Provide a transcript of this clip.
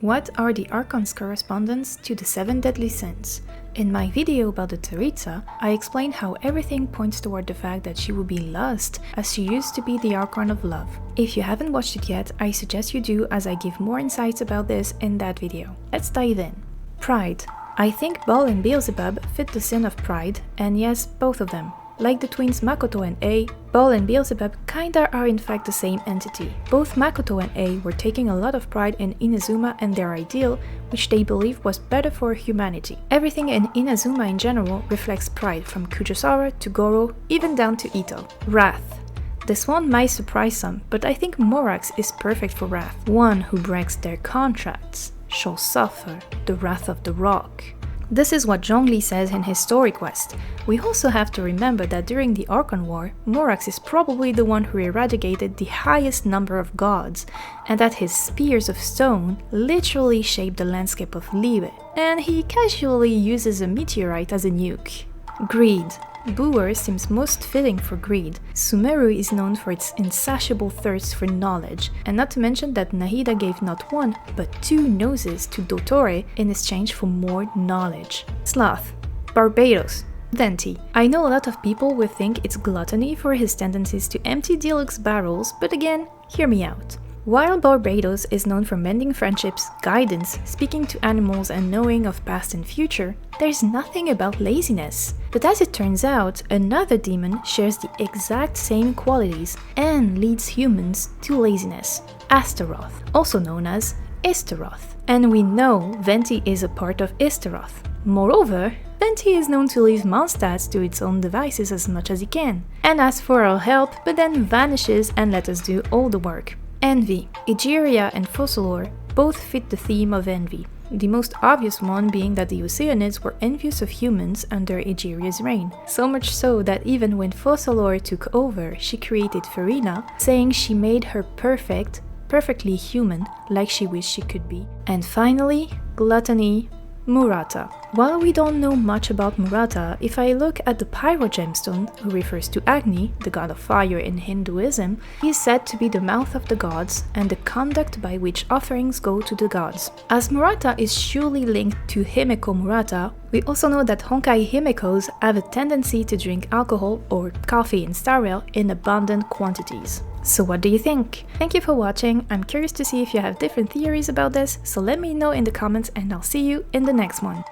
What are the Archons' correspondence to the 7 deadly sins? In my video about the Tsaritsa, I explained how everything points toward the fact that she will be lust, as she used to be the Archon of love. If you haven't watched it yet, I suggest you do, as I give more insights about this in that video. Let's dive in. Pride. I think Baal and Beelzebub fit the sin of pride, and yes, both of them. Like the twins Makoto and A, Baal and Beelzebub kinda are in fact the same entity. Both Makoto and A were taking a lot of pride in Inazuma and their ideal, which they believed was better for humanity. Everything in Inazuma in general reflects pride, from Kujosawa to Goro, even down to Ito. Wrath. This one might surprise some, but I think Morax is perfect for wrath. One who breaks their contracts shall suffer the wrath of the rock. This is what Zhongli says in his story quest. We also have to remember that during the Archon War, Morax is probably the one who eradicated the highest number of gods, and that his spears of stone literally shaped the landscape of Libe, and he casually uses a meteorite as a nuke. Greed. Buer seems most fitting for greed. Sumeru is known for its insatiable thirst for knowledge, and not to mention that Nahida gave not one, but 2 noses to Dottore in exchange for more knowledge. Sloth. Barbados. Venti. I know a lot of people will think it's gluttony for his tendencies to empty deluxe barrels, but again, hear me out. While Barbados is known for mending friendships, guidance, speaking to animals and knowing of past and future, there's nothing about laziness. But as it turns out, another demon shares the exact same qualities and leads humans to laziness. Astaroth, also known as Istaroth. And we know Venti is a part of Istaroth. Moreover, Venti is known to leave Mondstadt to its own devices as much as he can, and asks for our help but then vanishes and lets us do all the work. Envy. Egeria and Focalor both fit the theme of envy, the most obvious one being that the Oceanids were envious of humans under Egeria's reign, so much so that even when Focalor took over, she created Farina, saying she made her perfectly human, like she wished she could be. And finally, gluttony. Murata. While we don't know much about Murata, if I look at the Pyro gemstone, who refers to Agni, the god of fire in Hinduism, he is said to be the mouth of the gods and the conduct by which offerings go to the gods. As Murata is surely linked to Himeko Murata, we also know that Honkai Himekos have a tendency to drink alcohol or coffee in Star Rail in abundant quantities. So what do you think? Thank you for watching. I'm curious to see if you have different theories about this, so let me know in the comments and I'll see you in the next one.